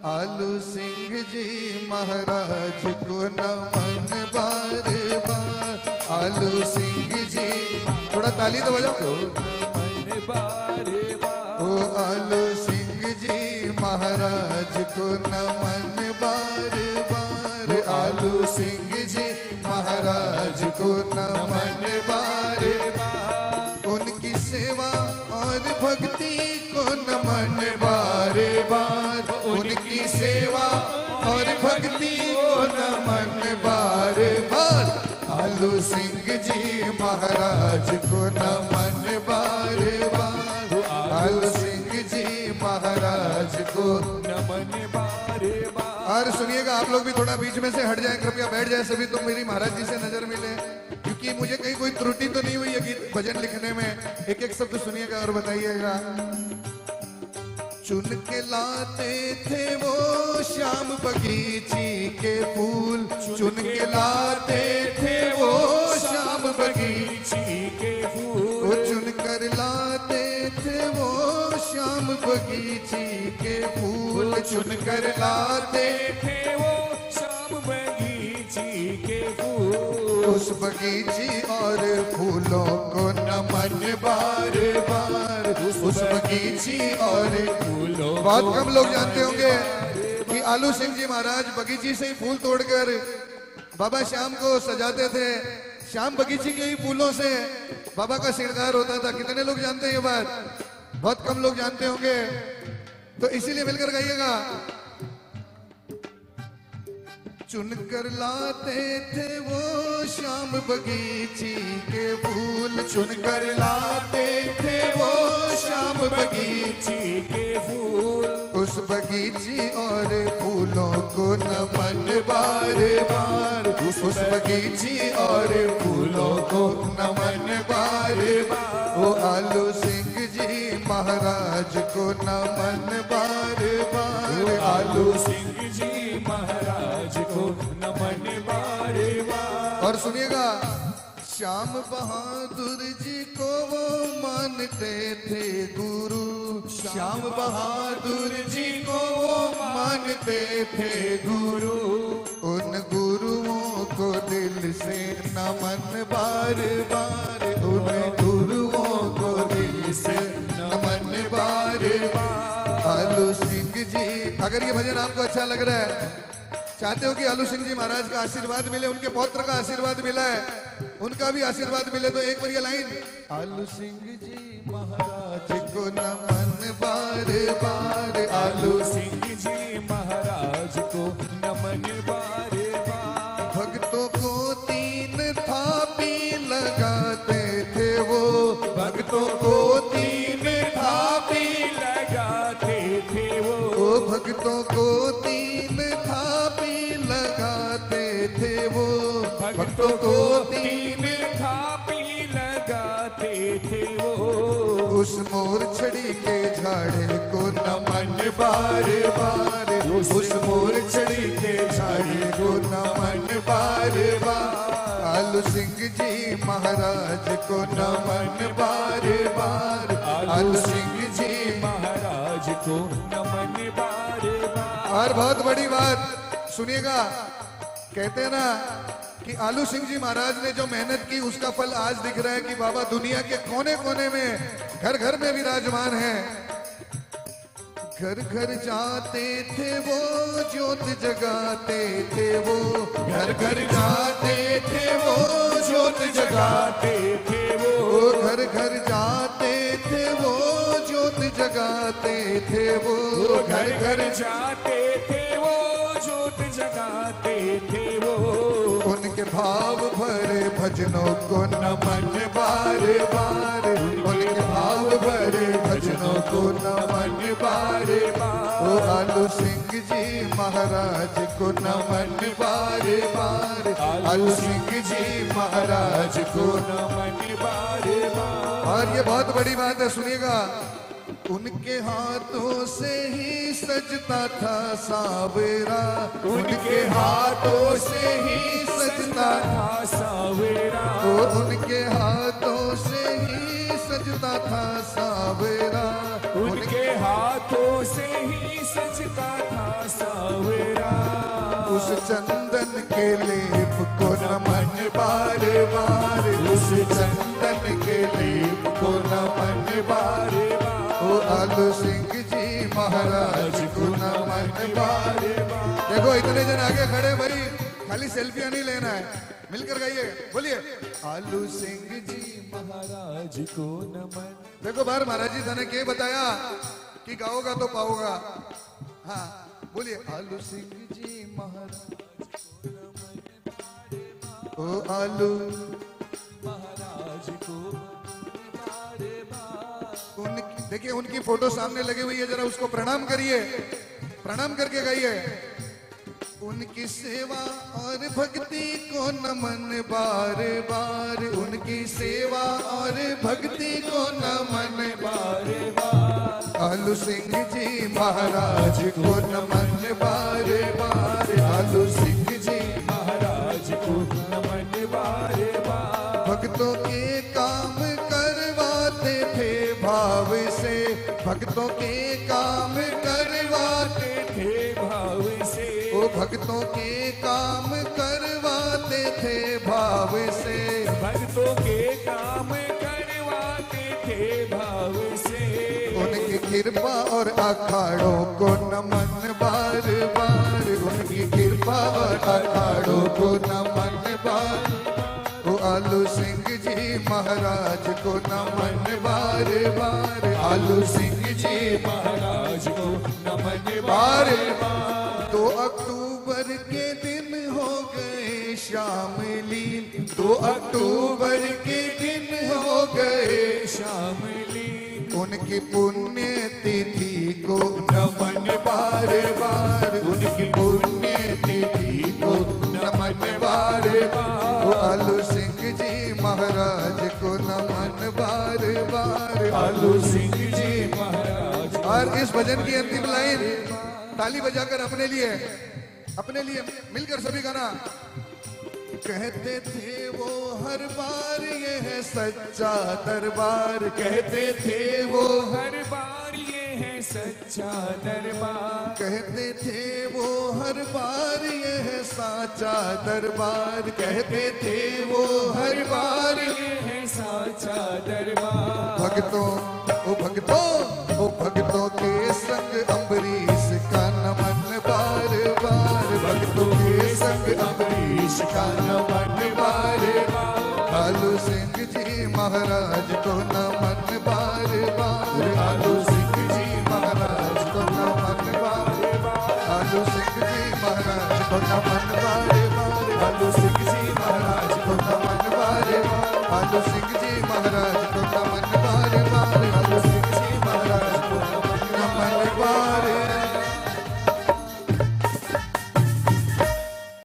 आलू सिंह जी महाराज को नमन बार बार। आलू सिंह जी, थोड़ा ताली तो बजाओ। ओ आलू सिंह जी महाराज को नमन बार बार। आलू सिंह जी महाराज को नमन बार बार। उनकी सेवा और भक्ति को नमन बार बार। उनकी सेवा और भक्ति को नमन बार बार। आलू सिंह जी महाराज को नमन बार बार। आलू सिंह जी महाराज को नमन बार बार। और सुनिएगा, आप लोग भी थोड़ा बीच में से हट जाएं, कृपया बैठ जाए सभी, तो मेरी महाराज जी से नजर मिले, क्योंकि मुझे कहीं कोई त्रुटि तो नहीं हुई है गीत भजन लिखने में। एक एक शब्द सुनिएगा और बताइएगा। चुन के लाते थे वो श्याम बगीची के फूल। चुन के लाते थे वो श्याम बगीची के फूल। वो चुन कर लाते थे वो श्याम बगीची के फूल। चुन कर लाते थे वो श्याम बगीची के फूल। उस बगीची और फूलों को नमन बार बार। उस बगीची और फूलों। बहुत कम लोग जानते होंगे कि आलू सिंह जी महाराज बगीची से ही फूल तोड़कर बाबा श्याम को सजाते थे। श्याम बगीची के ही फूलों से बाबा का श्रृंगार होता था। कितने लोग जानते हैं ये बात? बहुत कम लोग जानते होंगे, तो इसीलिए मिलकर गाइएगा। चुन कर लाते थे वो श्याम बगीची के फूल। चुन कर लाते थे वो श्याम बगीची के फूल। उस बगीची और फूलों को नमन बार बार। उस बगीची और फूलों को नमन बार बार। वो आलू सिंह जी महाराज को नमन बार बार। आलू सिंह जी महाराज को नमन बार बार। और सुनिएगा, श्याम बहादुर जी को वो मानते थे गुरु। श्याम बहादुर जी को वो मानते थे गुरु। उन गुरुओं को दिल से नमन बार बार। उन गुरुओं को दिल से नमन बार बार। आलू सिंह जी, अगर ये भजन आपको अच्छा लग रहा है, चाहते हो कि आलू सिंह जी महाराज का आशीर्वाद मिले, उनके पौत्र का आशीर्वाद मिला है, उनका भी आशीर्वाद मिले, तो एक बार ये लाइन। आलू सिंह जी महाराज को नमन बार बार। आलू सिंह जी महाराज को नमन बार बार। भक्तों को तीन थापी लगाते थे वो। भक्तों को तीन थापी लगाते थे वो। भक्तों को तीन थापी लगाते थे वो। भक्तों को तीन थापी लगाते थे वो। उस मोर छड़ी के झाड़े को नमन बार बार। उस मोर छड़ी के झाड़े को नमन बार बार। आलू सिंह जी महाराज को नमन बार बार। आलू सिंह जी महाराज को नमन बार बार। और बहुत बड़ी बात सुनिएगा, कहते हैं ना कि आलू सिंह जी महाराज ने जो मेहनत की उसका फल आज दिख रहा है कि बाबा दुनिया के कोने कोने में, घर घर में विराजमान है। घर घर जाते थे वो ज्योत जगाते थे वो। घर घर जाते थे वो ज्योत जगाते थे वो। घर घर जाते थे वो ज्योत जगाते थे वो। घर घर जाते थे वो ज्योत जगाते थे वो। उनके भाव भरे भजनों को नमन बार बार। उनके भाव भरे भजनों को नमन बार बार। ओ आलू सिंह जी महाराज को नमन बार बार। आलू सिंह जी महाराज को नमन बार बार। और ये बहुत बड़ी बात है, सुनिएगा। उनके हाथों से ही सजता था सावेरा। उनके हाथों से ही सजता था सावेरा। उनके हाथों से ही सजता था सावेरा। उनके हाथों से ही सजता था चंदन के लेप को नमन बार बार, उस चंदन के लेप को नमन बार बार। ओ आलू सिंह जी महाराज को नमन बार बार। देखो इतने जन आगे खड़े भाई, खाली सेल्फियां नहीं लेना है, मिलकर गाइए, बोलिए आलू सिंह जी महाराज को नमन। देखो बार महाराज जी थाने क्या बताया कि गाओगा तो पाओगा। हाँ बोलिए आलू सिंह जी महाराज ओ आलू महाराज को उनकी देखिए, उनकी फोटो सामने लगी हुई है, जरा उसको प्रणाम करिए, प्रणाम करके गाइए। उनकी सेवा और भक्ति को नमन बार बार, उनकी सेवा और भक्ति को नमन बार बार। आलू सिंह जी महाराज को नमन बार बार, आलू सिंह जी महाराज को नमन बार बार। भक्तों के काम करवाते थे भाव से, भक्तों के काम करवाते थे भाव से, ओ भक्तों के काम करवाते थे भाव से, भक्तों के काम करवाते थे भाव से। उनकी कृपा और अखाड़ों को नमन बार बार, उनकी कृपा और अखाड़ों को नमन बार। ओ आलू सिंह जी महाराज को नमन बार बार, आलू सिंह जी महाराज को नमन बार बार बार। 2 अक्टूबर के दिन हो गए शामली, 2 अक्टूबर के दिन हो गए शामली। उनकी पुण्य तिथि को नमन बार बार, उनकी पुण्य तिथि को नमन बार बार। ओ आलू सिंह जी महाराज को नमन बार बार, आलू सिंह जी महाराज। और इस भजन की अंतिम लाइन ताली बजाकर अपने लिए मिलकर सभी गाना। कहते थे वो हर बार ये है सच्चा दरबार, कहते थे वो हर बार ये है सच्चा दरबार, कहते थे वो हर बार ये है साचा दरबार, कहते थे वो हर बार ये है साचा दरबार। भक्तों ओ भक्तों ओ भक्तों के संग अम्बरीश का नमन बार बार, भक्तों के संग अम्बरीश का नमन बार बार। आलू सिंह जी महाराज को नमन बार बार, आलू सिंह जी महाराज को नमन बार बार, आलू सिंह जी महाराज को नमन बार बार, आलू सिंह जी महाराज को नमन बार बार, आलू सिंह जी महाराज